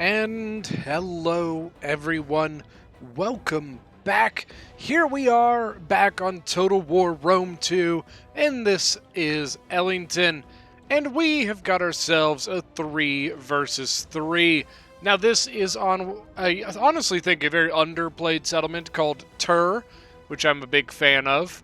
And hello everyone, welcome back. Here we are back on Total War Rome 2, and this is Ellington, and we have got ourselves a 3 versus 3. Now this is on, I honestly think, a very underplayed settlement called Tur, which I'm a big fan of.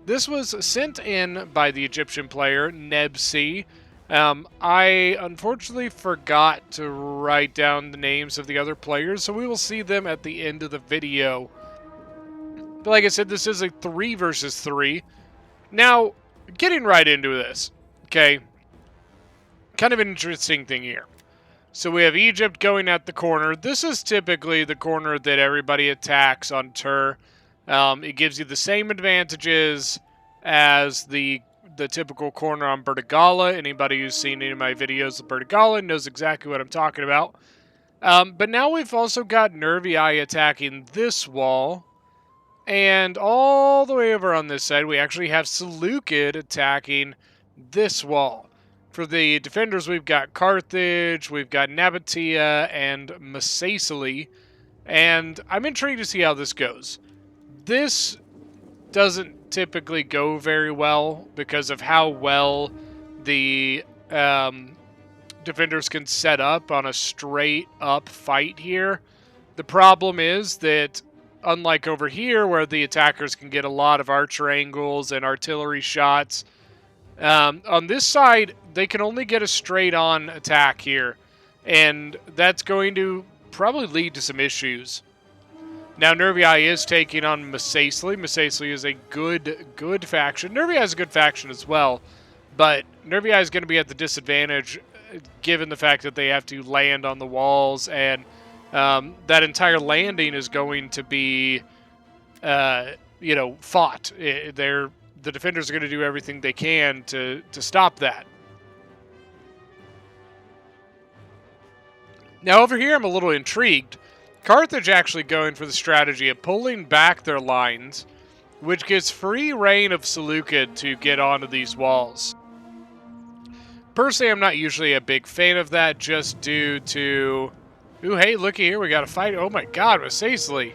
This was sent in by the Egyptian player Nebsi. I unfortunately forgot to write down the names of the other players, so we will see them at the end of the video. But like I said, this is a 3 versus 3. Now, getting right into this, okay, kind of an interesting thing here. So we have Egypt going at the corner. This is typically the corner that everybody attacks on Tur. It gives you the same advantages as the typical corner on Bertigala. Anybody who's seen any of my videos of Bertigala knows exactly what I'm talking about. But now we've also got Nervii attacking this wall. And all the way over on this side, we actually have Seleucid attacking this wall. For the defenders, we've got Carthage, we've got Nabatea, and Macecily. And I'm intrigued to see how this goes. This doesn't typically go very well because of how well the defenders can set up on a straight up fight here. The problem is that unlike over here where the attackers can get a lot of archer angles and artillery shots, on this side they can only get a straight on attack here, and that's going to probably lead to some issues. Now, Nervii is taking on Macecily. Macecily is a good faction. Nervii is a good faction as well, but Nervii is going to be at the disadvantage given the fact that they have to land on the walls, and that entire landing is going to be, fought. The defenders are going to do everything they can to stop that. Now, over here, I'm a little intrigued. Carthage actually going for the strategy of pulling back their lines, which gives free reign of Seleucid to get onto these walls. Personally, I'm not usually a big fan of that, just due to... Ooh, hey, looky here, we got a fight. Oh my god, Macecily.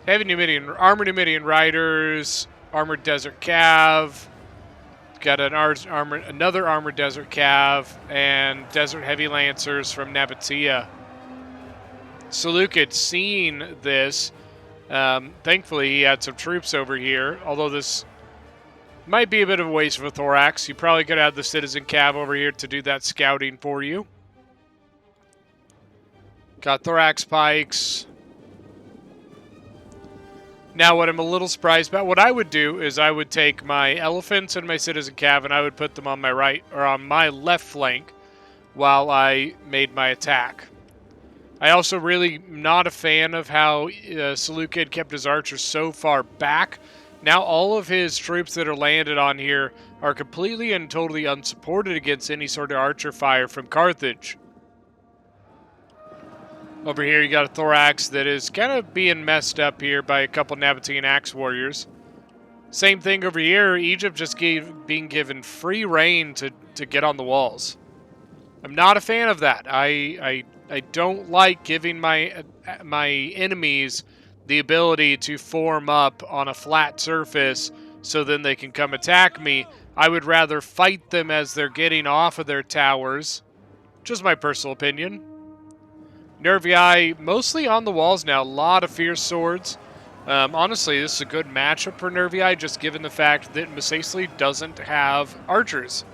Heavy Numidian, Armored Numidian Riders, Armored Desert Cav, got another Armored Desert Cav, and Desert Heavy Lancers from Nabatea. Seleucid seeing this, thankfully he had some troops over here, although this might be a bit of a waste of a Thorax. You probably could have the Citizen Cav over here to do that scouting for you. Got Thorax Pikes. Now what I'm a little surprised about, what I would do is I would take my Elephants and my Citizen Cav and I would put them on my right, or on my left flank while I made my attack. I also really not a fan of how Seleucid kept his archers so far back. Now all of his troops that are landed on here are completely and totally unsupported against any sort of archer fire from Carthage. Over here you got a Thorax that is kind of being messed up here by a couple Nabatean Axe Warriors. Same thing over here, Egypt just being given free reign to get on the walls. I'm not a fan of that. I don't like giving my enemies the ability to form up on a flat surface so then they can come attack me. I would rather fight them as they're getting off of their towers. Just my personal opinion. Nervii mostly on the walls now. A lot of fierce swords. Honestly, this is a good matchup for Nervii, just given the fact that Macecily doesn't have archers.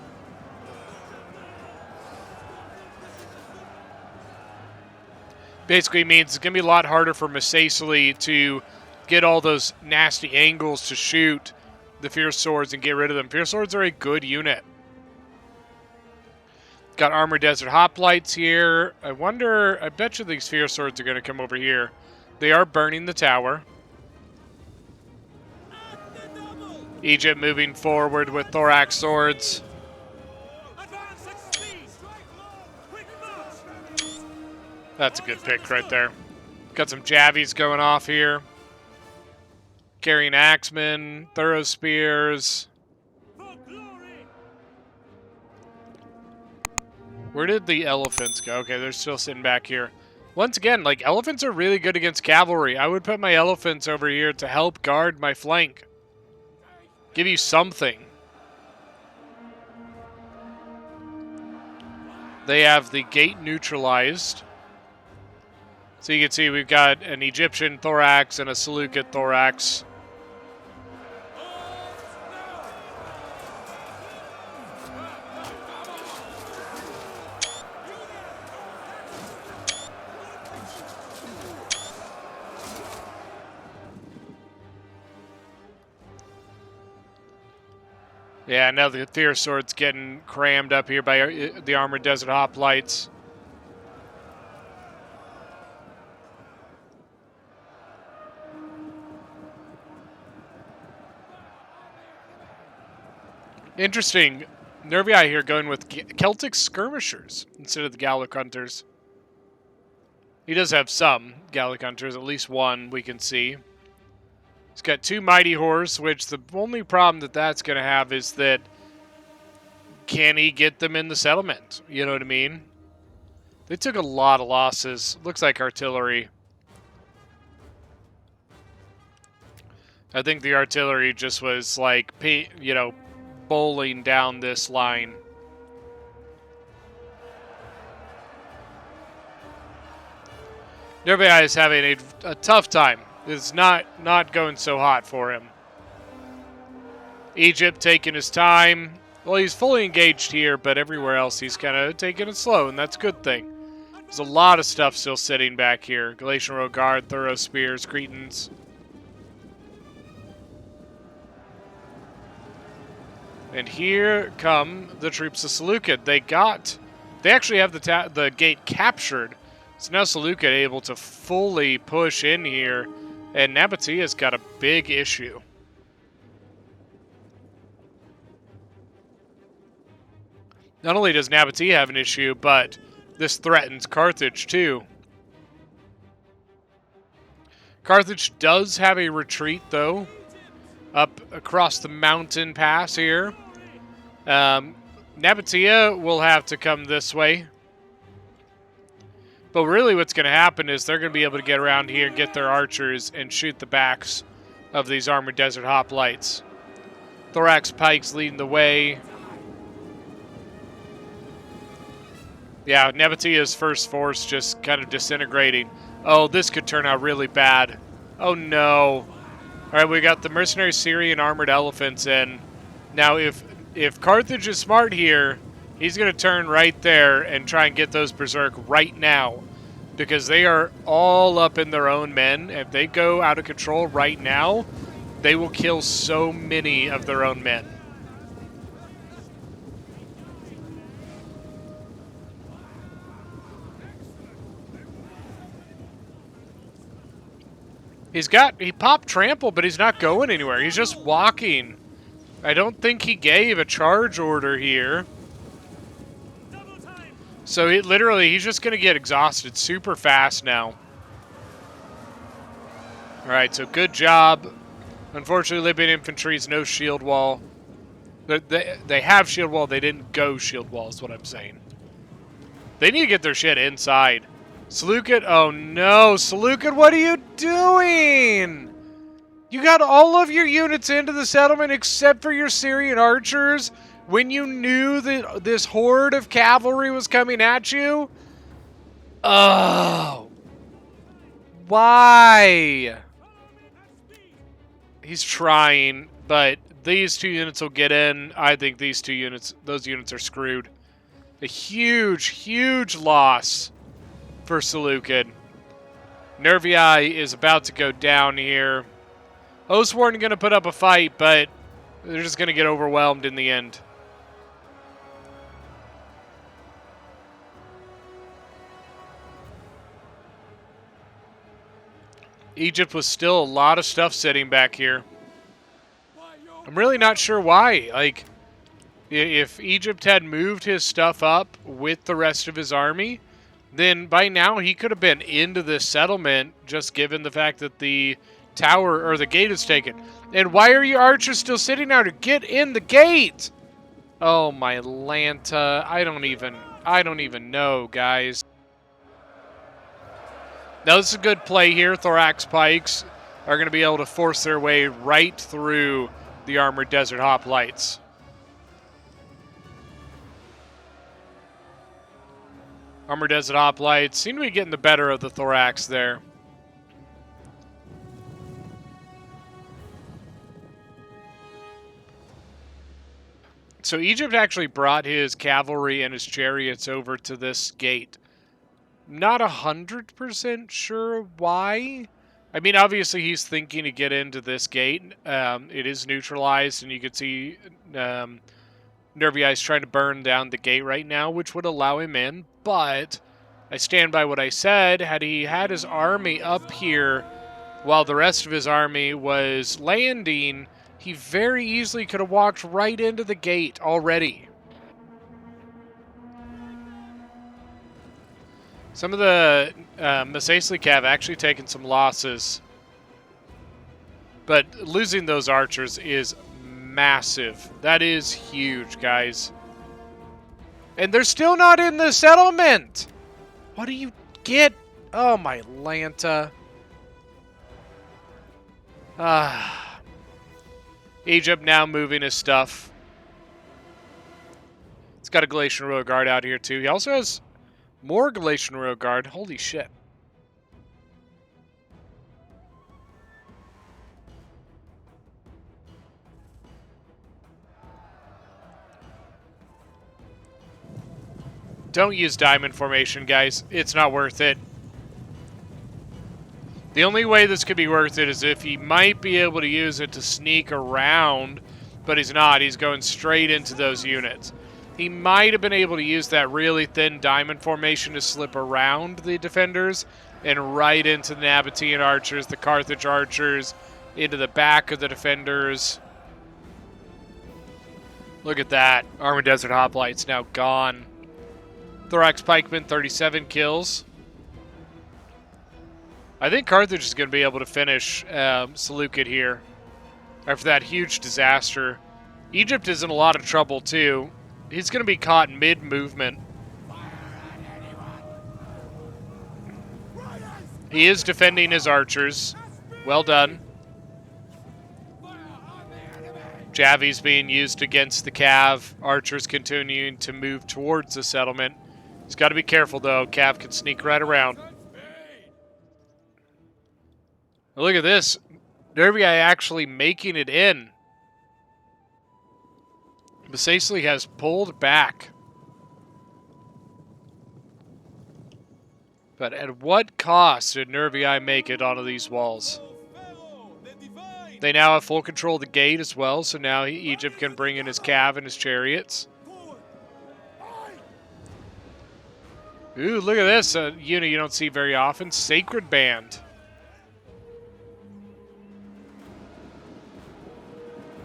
Basically means it's going to be a lot harder for Macecily to get all those nasty angles to shoot the Fierce Swords and get rid of them. Fierce Swords are a good unit. Got Armored Desert Hoplites here. I bet you these Fierce Swords are going to come over here. They are burning the tower. Egypt moving forward with Thorax Swords. That's a good pick right there. Got some Javies going off here. Carrying Axemen, Thorough Spears. Where did the elephants go? Okay, they're still sitting back here. Once again, like, elephants are really good against cavalry. I would put my elephants over here to help guard my flank. Give you something. They have the gate neutralized. So you can see we've got an Egyptian thorax and a Seleucid thorax. Yeah, now the Theosword's getting crammed up here by the Armored Desert Hoplites. Interesting. Nervii here going with Celtic Skirmishers instead of the Gallic Hunters. He does have some Gallic Hunters, at least one we can see. He's got 2 Mighty Horse, which the only problem that that's going to have is that can he get them in the settlement? You know what I mean? They took a lot of losses. Looks like artillery. I think the artillery just was like, you know, bowling down this line. Nervii is having a tough time. It's not going so hot for him. Egypt taking his time. Well, he's fully engaged here, but everywhere else he's kind of taking it slow, and that's a good thing. There's a lot of stuff still sitting back here. Galatian Royal Guard, Thorough Spears, Cretans. And here come the troops of Seleucid. They actually have the gate captured. So now Seleucid able to fully push in here. And Nabataea's got a big issue. Not only does Nabataea have an issue, but this threatens Carthage too. Carthage does have a retreat, though, up across the mountain pass here. Nabataea will have to come this way. But really what's going to happen is they're going to be able to get around here, get their archers, and shoot the backs of these Armored Desert Hoplites. Thorax Pikes leading the way. Yeah, Nabataea's first force just kind of disintegrating. Oh, this could turn out really bad. Oh, no. All right, we got the mercenary Syrian armored elephants in. Now, if Carthage is smart here, he's going to turn right there and try and get those berserk right now. Because they are all up in their own men. If they go out of control right now, they will kill so many of their own men. He popped trample, but he's not going anywhere. He's just walking. I don't think he gave a charge order here. So he's just going to get exhausted super fast now. All right, so good job. Unfortunately, Libyan infantry's no shield wall. They have shield wall. They didn't go shield wall is what I'm saying. They need to get their shit inside. Seleucid, oh no. Seleucid, what are you doing? You got all of your units into the settlement except for your Syrian archers when you knew that this horde of cavalry was coming at you? Oh. Why? He's trying, but these 2 units will get in. I think those units are screwed. A huge, huge loss for Seleucid. Nervii is about to go down here. Oathsworn going to put up a fight, but they're just going to get overwhelmed in the end. Egypt was still a lot of stuff sitting back here. I'm really not sure why. Like, if Egypt had moved his stuff up with the rest of his army, then by now he could have been into this settlement, just given the fact that the tower or the gate is taken. And why are your archers still sitting there to get in the gate? Oh, my Lanta. I don't even know, guys. Now, this is a good play here. Thorax Pikes are going to be able to force their way right through the Armored Desert Hoplites. Armored Desert Hoplites seem to be getting the better of the Thorax there. So Egypt actually brought his cavalry and his chariots over to this gate. Not 100% sure why. I mean, obviously he's thinking to get into this gate. It is neutralized, and you can see Nervii is trying to burn down the gate right now, which would allow him in. But I stand by what I said. Had he had his army up here while the rest of his army was landing, he very easily could have walked right into the gate already. Some of the Masasli have actually taken some losses, but losing those archers is massive. That is huge, guys. And they're still not in the settlement. What do you get? Oh, my Lanta. Egypt now moving his stuff. It's got a Galatian Royal Guard out here, too. He also has more Galatian Royal Guard. Holy shit. Don't use diamond formation, guys. It's not worth it. The only way this could be worth it is if he might be able to use it to sneak around, but he's not. He's going straight into those units. He might have been able to use that really thin diamond formation to slip around the defenders and right into the Nabatean archers, the Carthage archers, into the back of the defenders. Look at that. Armored Desert Hoplites now gone. Thorax Pikeman, 37 kills. I think Carthage is going to be able to finish Seleucid here after that huge disaster. Egypt is in a lot of trouble, too. He's going to be caught mid-movement. He is defending his archers. Well done. Javi's being used against the Cav. Archers continuing to move towards the settlement. He's got to be careful, though. Cav can sneak right around. Look at this. Nervii actually making it in. Masasli has pulled back. But at what cost did Nervii make it onto these walls? They now have full control of the gate as well, so now Egypt can bring in his cav and his chariots. Ooh, look at this. A unit you don't see very often. Sacred Band.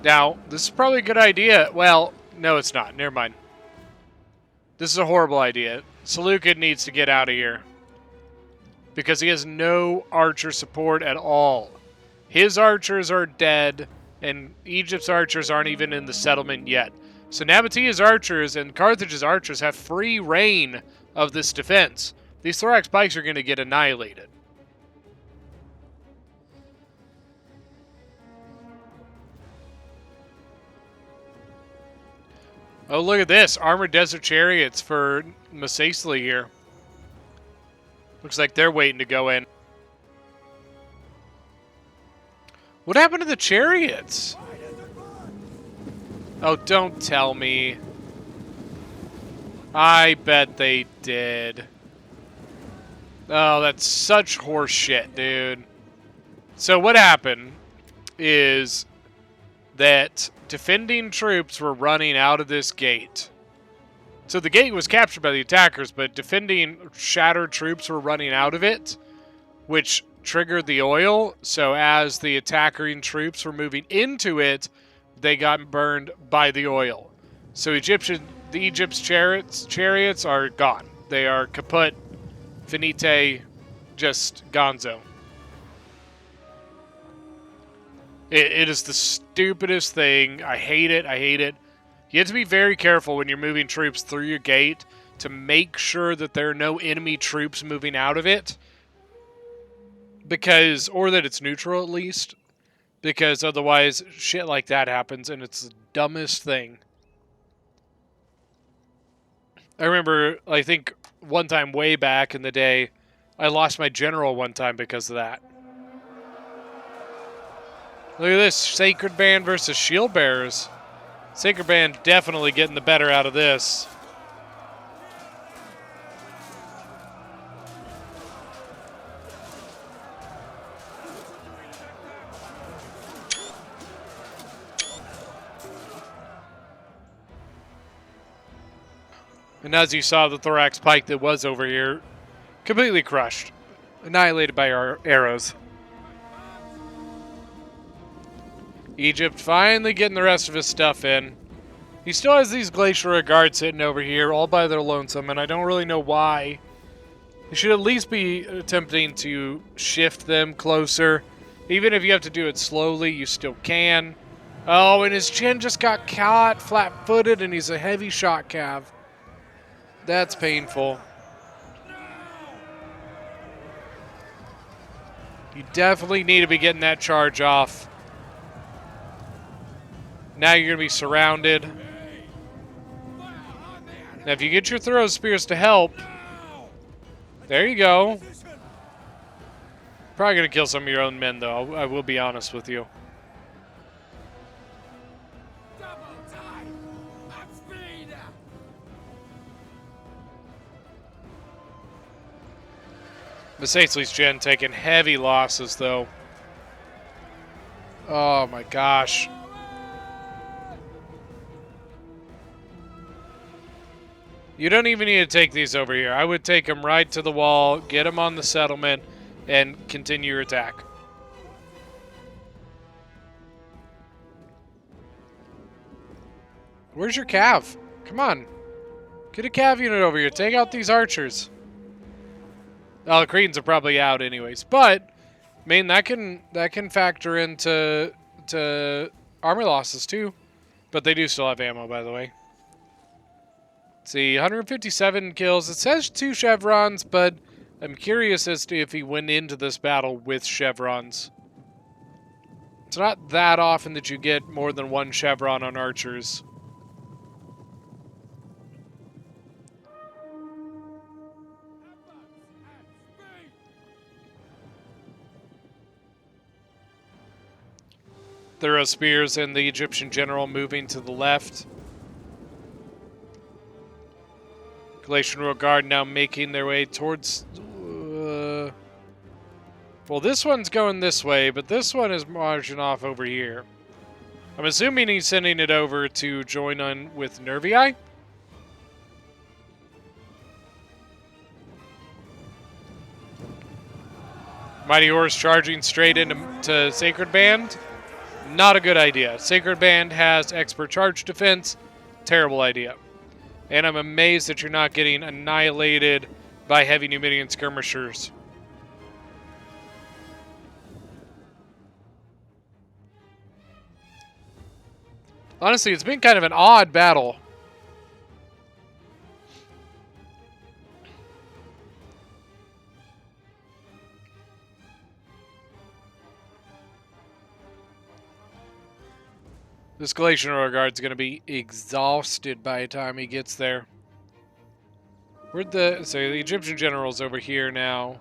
Now, this is probably a good idea. Well, no, it's not. Never mind. This is a horrible idea. Seleucid needs to get out of here, because he has no archer support at all. His archers are dead, and Egypt's archers aren't even in the settlement yet. So Nabatea's archers and Carthage's archers have free reign of this defense. These Thorax Pikes are going to get annihilated. Oh, look at this. Armored Desert Chariots for Masasli here. Looks like they're waiting to go in. What happened to the chariots? Oh, don't tell me. I bet they did. Oh, that's such horse shit, dude. So what happened is that defending troops were running out of this gate. So the gate was captured by the attackers, but defending shattered troops were running out of it, which triggered the oil. So as the attacking troops were moving into it, they got burned by the oil. So Egypt's chariots are gone. They are kaput, finite, just gonzo. It is the stupidest thing. I hate it. I hate it. You have to be very careful when you're moving troops through your gate to make sure that there are no enemy troops moving out of it. Because, or that it's neutral at least. Because otherwise, shit like that happens, and it's the dumbest thing. I remember, I think, one time way back in the day, I lost my general one time because of that. Look at this, Sacred Band versus Shield Bearers. Sacred Band definitely getting the better out of this. And as you saw, the Thorax Pike that was over here, completely crushed. Annihilated by our arrows. Egypt finally getting the rest of his stuff in. He still has these Glacier Guards sitting over here all by their lonesome, and I don't really know why. He should at least be attempting to shift them closer. Even if you have to do it slowly, you still can. Oh, and his chin just got caught flat-footed, and he's a heavy shot cav. That's painful. You definitely need to be getting that charge off. Now you're going to be surrounded. Now if you get your throw spears to help, there you go. Probably going to kill some of your own men, though. I will be honest with you. Masaitzli's gen taking heavy losses, though. Oh my gosh. You don't even need to take these over here. I would take them right to the wall, get them on the settlement, and continue your attack. Where's your cav? Come on. Get a cav unit over here. Take out these archers. Oh, the Cretans are probably out anyways. But, I mean, that can factor into armor losses too. But they do still have ammo, by the way. Let's see, 157 kills. It says 2 chevrons, but I'm curious as to if he went into this battle with chevrons. It's not that often that you get more than 1 chevron on archers. Thorough spears and the Egyptian general moving to the left. Galatian Royal Guard now making their way towards... well, this one's going this way, but this one is marching off over here. I'm assuming he's sending it over to join on with Nervii. Mighty Horse charging straight into Sacred Band. Not a good idea. Sacred Band has expert charge defense. Terrible idea. And I'm amazed that you're not getting annihilated by heavy Numidian skirmishers. Honestly, it's been kind of an odd battle. This Galatian Royal Guard's going to be exhausted by the time he gets there. So the Egyptian general's over here now.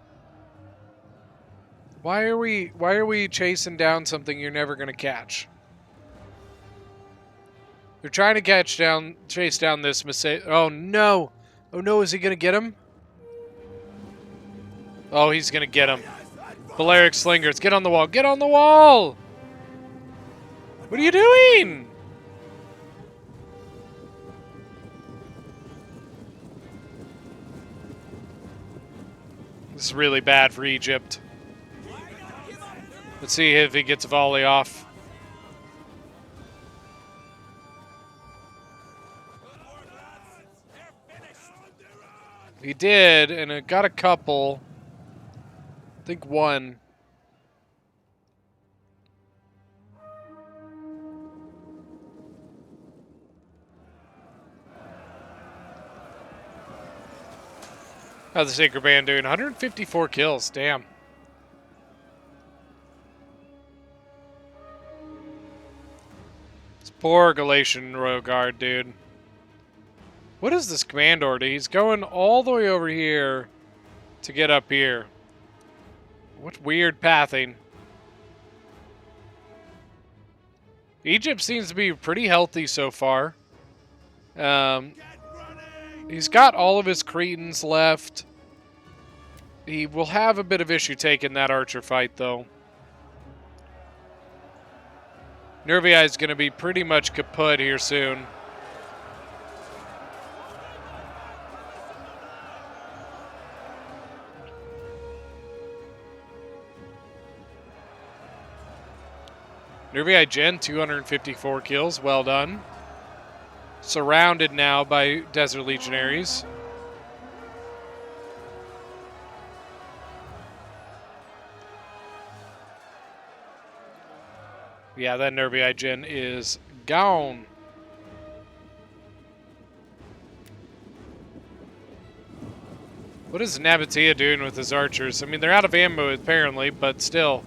Why are we chasing down something you're never going to catch? They're trying to chase down this Masai. Oh no! Oh no! Is he going to get him? Oh, he's going to get him. Balearic Slingers, get on the wall! Get on the wall! What are you doing? This is really bad for Egypt. Let's see if he gets a volley off. He did, and it got a couple. I think one. How's the Sacred Band doing? 154 kills. Damn. It's poor Galatian Royal Guard, dude. What is this commando? He's going all the way over here to get up here. What weird pathing. Egypt seems to be pretty healthy so far. He's got all of his Cretans left. He will have a bit of issue taking that archer fight, though. Nervii is going to be pretty much kaput here soon. Nervii Gen, 254 kills. Well done. Surrounded now by Desert Legionaries. Yeah, that Nervii Gen is gone. What is Nabatea doing with his archers? I mean, they're out of ammo apparently, but still.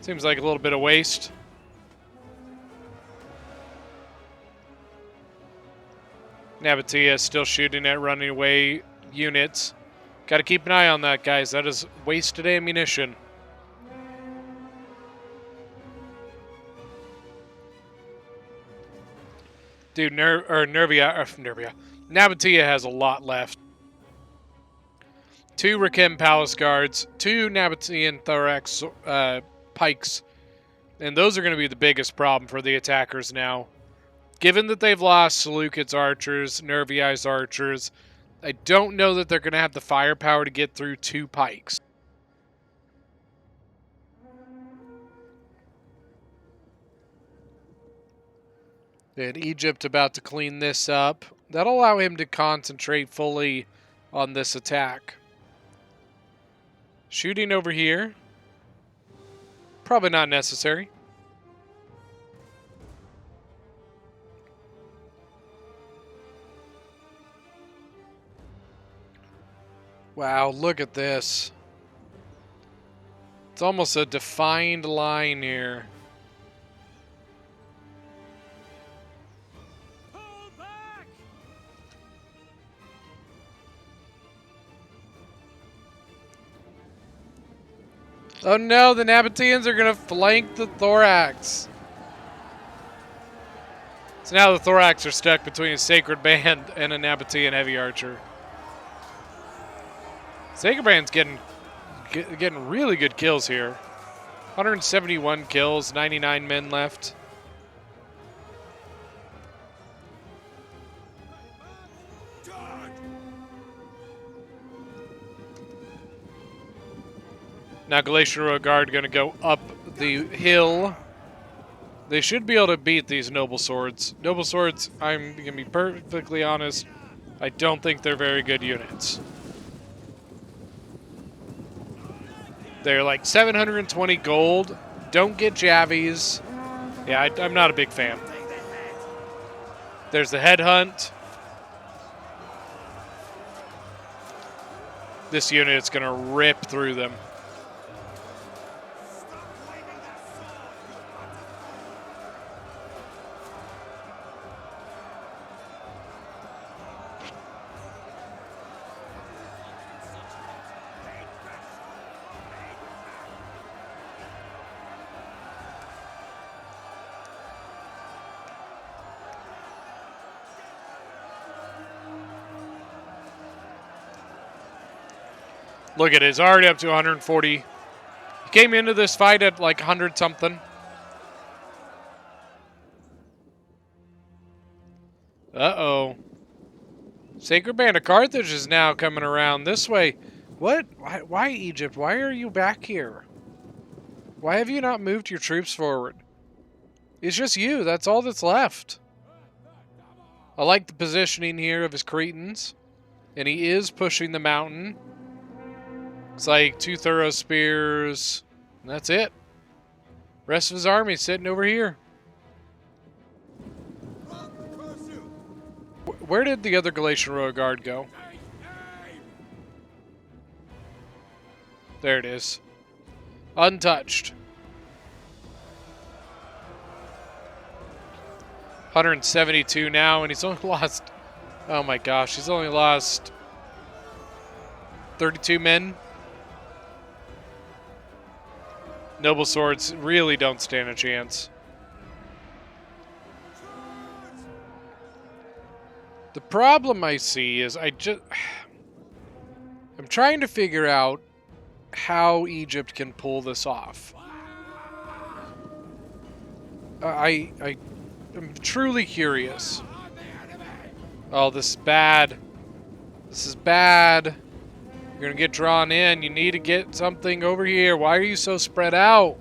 Seems like a little bit of waste. Nabatea is still shooting at running away units. Got to keep an eye on that, guys. That is wasted ammunition. Dude, Nabatea has a lot left. 2 Rakem Palace Guards, 2 Nabatean Thorax Pikes, and those are going to be the biggest problem for the attackers now. Given that they've lost Seleucid's archers, Nervii's archers, I don't know that they're going to have the firepower to get through 2 pikes. And Egypt about to clean this up. That'll allow him to concentrate fully on this attack. Shooting over here. Probably not necessary. Wow, look at this. It's almost a defined line here. Oh no, the Nabateans are going to flank the Thorax. So now the Thorax are stuck between a Sacred Band and a Nabatean Heavy Archer. Sacred Band's getting really good kills here. 171 kills, 99 men left. Now Galatian Royal Guard going to go up the hill. They should be able to beat these Noble Swords. Noble Swords, I'm going to be perfectly honest, I don't think they're very good units. They're like 720 gold. Don't get Javies. Yeah, I'm not a big fan. There's the Headhunt. This unit is going to rip through them. Look at it, it's already up to 140. He came into this fight at like 100 something. Uh-oh. Sacred Band of Carthage is now coming around this way. What? Why Egypt? Why are you back here? Why have you not moved your troops forward? It's just you. That's all that's left. I like the positioning here of his Cretans. And he is pushing the mountain. It's like 2 Thorough Spears. And that's it. Rest of his army sitting over here. Where did the other Galatian Royal Guard go? There it is. Untouched. 172 now, and he's only lost... Oh my gosh, he's only lost 32 men. Noble swords really don't stand a chance. The problem I see is I'm trying to figure out how Egypt can pull this off. I'm truly curious. Oh, this is bad. This is bad. You're gonna get drawn in. You need to get something over here. Why are you so spread out?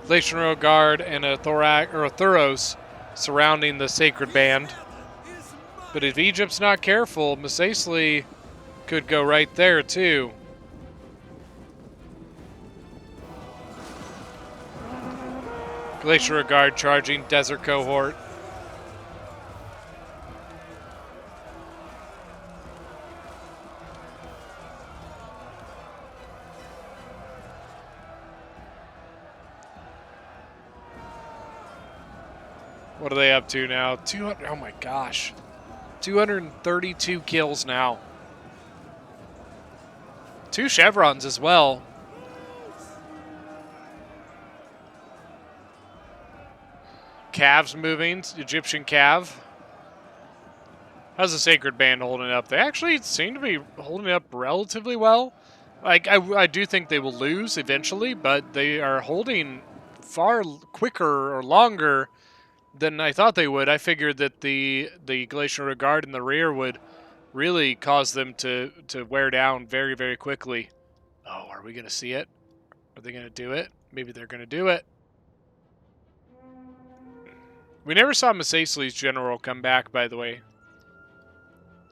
Glacial Royal Guard and a Thuros surrounding the Sacred Band. But if Egypt's not careful, Missasli could go right there too. Glacial Guard charging Desert Cohort. What are they up to now? 200. Oh my gosh. 232 kills now. 2 chevrons as well. Cavs moving. Egyptian Cav. How's the Sacred Band holding up? They actually seem to be holding up relatively well. Like I do think they will lose eventually, but they are holding far quicker or longer than I thought they would. I figured that the Glacial Guard in the rear would really cause them to wear down very, very quickly. Oh, are we going to see it? Are they going to do it? Maybe they're going to do it. We never saw Missasli's general come back, by the way.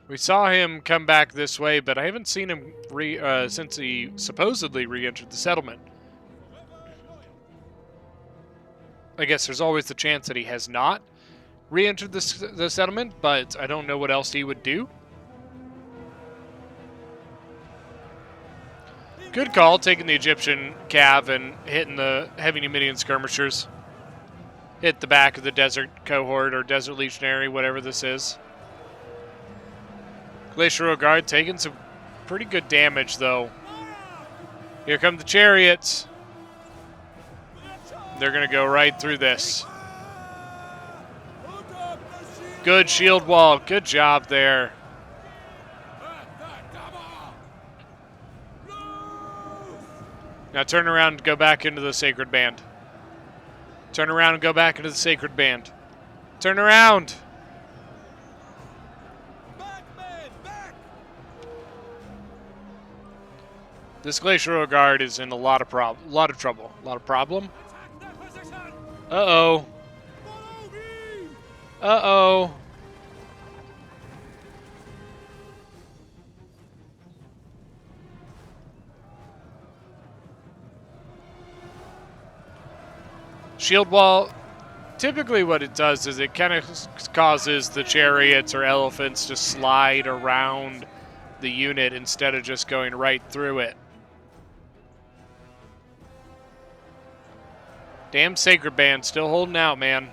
We saw him come back this way, but I haven't seen him since he supposedly re-entered the settlement. I guess there's always the chance that he has not re-entered the settlement, but I don't know what else he would do. Good call, taking the Egyptian Cav and hitting the heavy Numidian skirmishers. Hit the back of the Desert Cohort or Desert Legionary, whatever this is. Glacial Guard taking some pretty good damage, though. Here come the chariots. They're going to go right through this. Good shield wall. Good job there. Now turn around and go back into the Sacred Band. Turn around and go back into the Sacred Band. Turn around. This Glacial Guard is in a lot of trouble. A lot of problem. Uh-oh. Uh-oh. Shield wall, typically what it does is it kind of causes the chariots or elephants to slide around the unit instead of just going right through it. Damn Sacred Band, still holding out, man.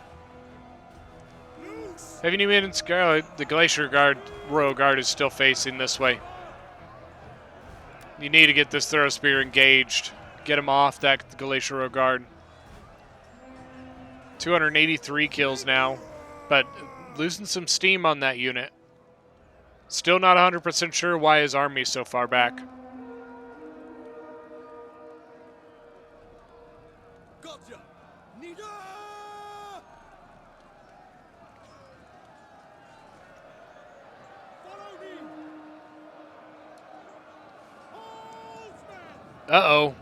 Heavy Numidian Scarlet, the Glacial Guard, Royal Guard is still facing this way. You need to get this Thorough Spear engaged. Get him off that Glacial Royal Guard. 283 kills now, but losing some steam on that unit. Still not 100% sure why his army's so far back. Uh-oh.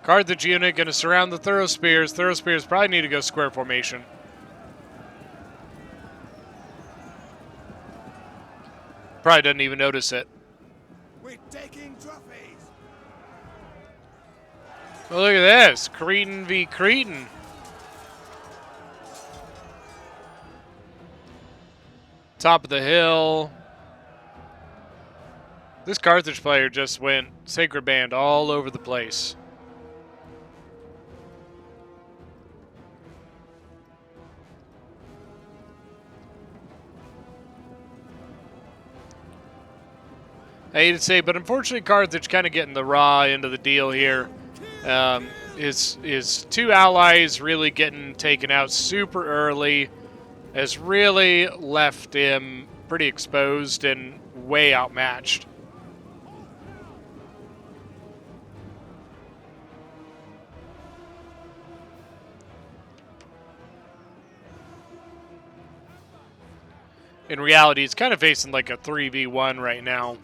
Carthage unit going to surround the Thorough Spears. Thorough Spears probably need to go square formation. Probably doesn't even notice it. We're taking trophies. Well, look at this. Cretan v. Cretan. Top of the hill. This Carthage player just went Sacred Band all over the place. I hate to say, but unfortunately Carthage kind of getting the raw end of the deal here. His two allies really getting taken out super early has really left him pretty exposed and way outmatched. In reality, he's kind of facing like a 3v1 right now.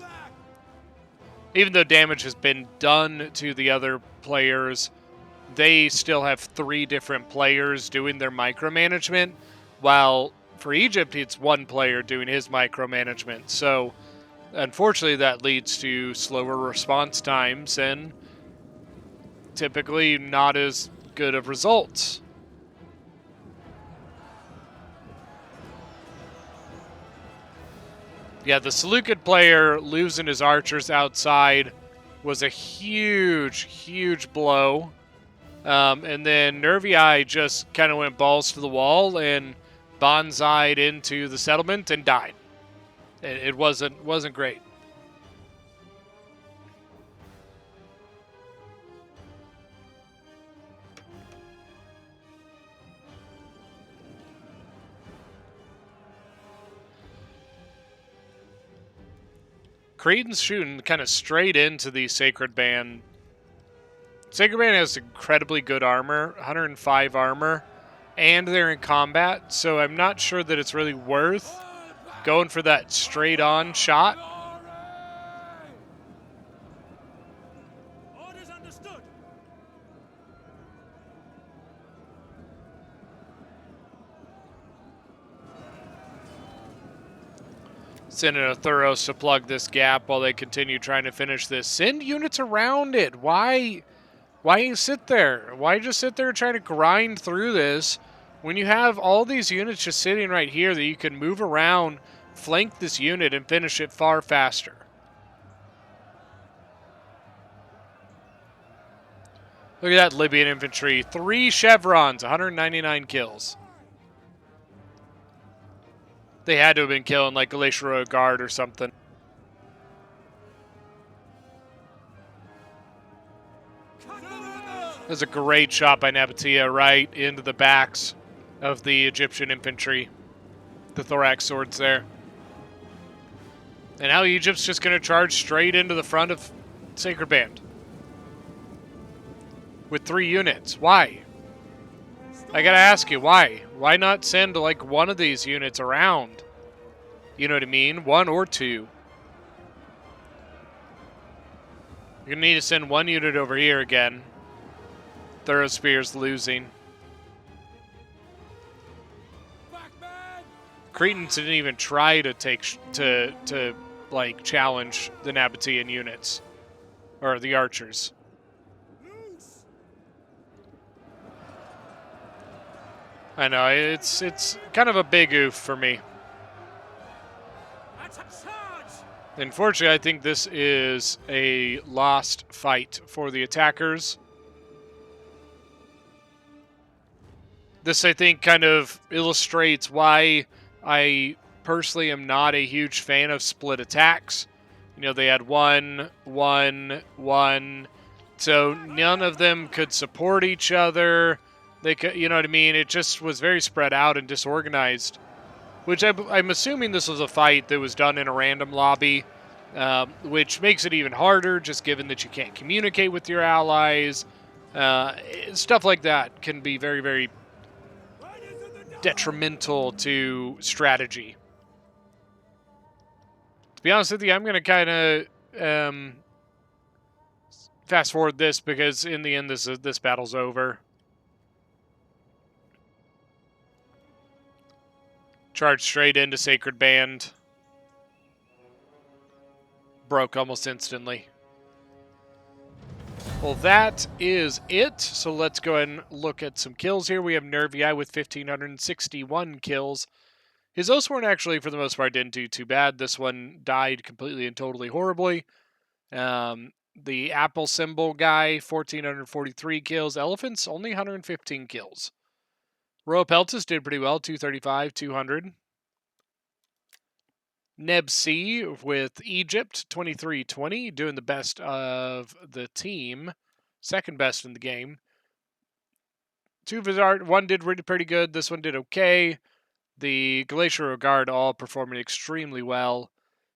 Even though damage has been done to the other players, they still have 3 different players doing their micromanagement, while for Egypt, it's 1 player doing his micromanagement. So, unfortunately, that leads to slower response times and typically not as good of results. Yeah, the Seleucid player losing his archers outside was a huge, huge blow. And then Nervii just kind of went balls to the wall and bonsai'd into the settlement and died. It wasn't great. Cretan's shooting kind of straight into the Sacred Band. Sacred Band has incredibly good armor, 105 armor, and they're in combat, so I'm not sure that it's really worth going for that straight-on shot. Sending a Thuros to plug this gap while they continue trying to finish this. Send units around it. Why you sit there? Why just sit there and try to grind through this when you have all these units just sitting right here that you can move around, flank this unit, and finish it far faster? Look at that Libyan infantry. 3 chevrons, 199 kills. They had to have been killing like Glacier Road Guard or something. There's a great shot by Nabatea right into the backs of the Egyptian infantry. The thorax swords there. And now Egypt's just going to charge straight into the front of Sacred Band. With 3 units. Why? I gotta ask you, why? Why not send like one of these units around? You know what I mean? 1 or 2. You're gonna need to send 1 unit over here again. Thurospear's losing. Cretans didn't even try to take to like challenge the Nabatean units or the archers. I know it's kind of a big oof for me. Unfortunately, I think this is a lost fight for the attackers. This, I think, kind of illustrates why I personally am not a huge fan of split attacks. You know, they had 1, 1, 1, so none of them could support each other. They could, you know what I mean? It just was very spread out and disorganized, which I'm assuming this was a fight that was done in a random lobby, which makes it even harder, just given that you can't communicate with your allies. Stuff like that can be very, very detrimental to strategy. To be honest with you, I'm going to kind of fast forward this because in the end, this battle's over. Charged straight into Sacred Band. Broke almost instantly. Well, that is it. So let's go ahead and look at some kills here. We have Nervii with 1,561 kills. His Oathsworn actually, for the most part, didn't do too bad. This one died completely and totally horribly. The apple symbol guy, 1,443 kills. Elephants, only 115 kills. Royal Peltas did pretty well, 235, 200. Neb C with Egypt, 2320, doing the best of the team. Second best in the game. Two Vizard, one did really pretty good. This one did okay. The Glacier Guard all performing extremely well.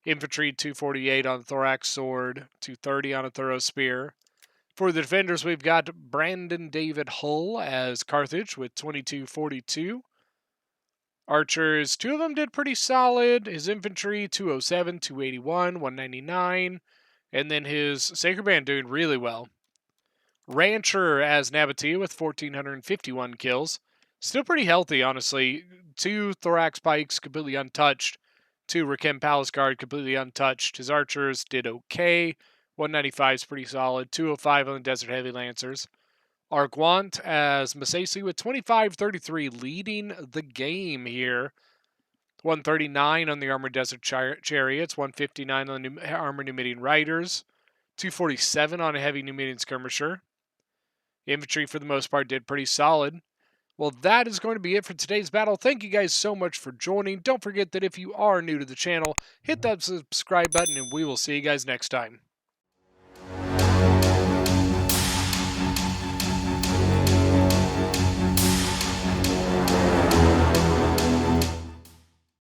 Infantry 248 on the Thorax Sword, 230 on a Thorough Spear. For the defenders, we've got Brandon David Hull as Carthage with 2242. Archers, two of them did pretty solid. His infantry, 207, 281, 199. And then his Sacred Band doing really well. Rancher as Nabatea with 1,451 kills. Still pretty healthy, honestly. Two Thorax Pikes completely untouched. Two Rakem Palace Guard completely untouched. His archers did okay. 195 is pretty solid. 205 on the Desert Heavy Lancers. Arguant as Masasi with 2533 leading the game here. 139 on the Armored Desert Chariots. 159 on the Armored Numidian Riders. 247 on a Heavy Numidian Skirmisher. Infantry, for the most part, did pretty solid. Well, that is going to be it for today's battle. Thank you guys so much for joining. Don't forget that if you are new to the channel, hit that subscribe button, and we will see you guys next time.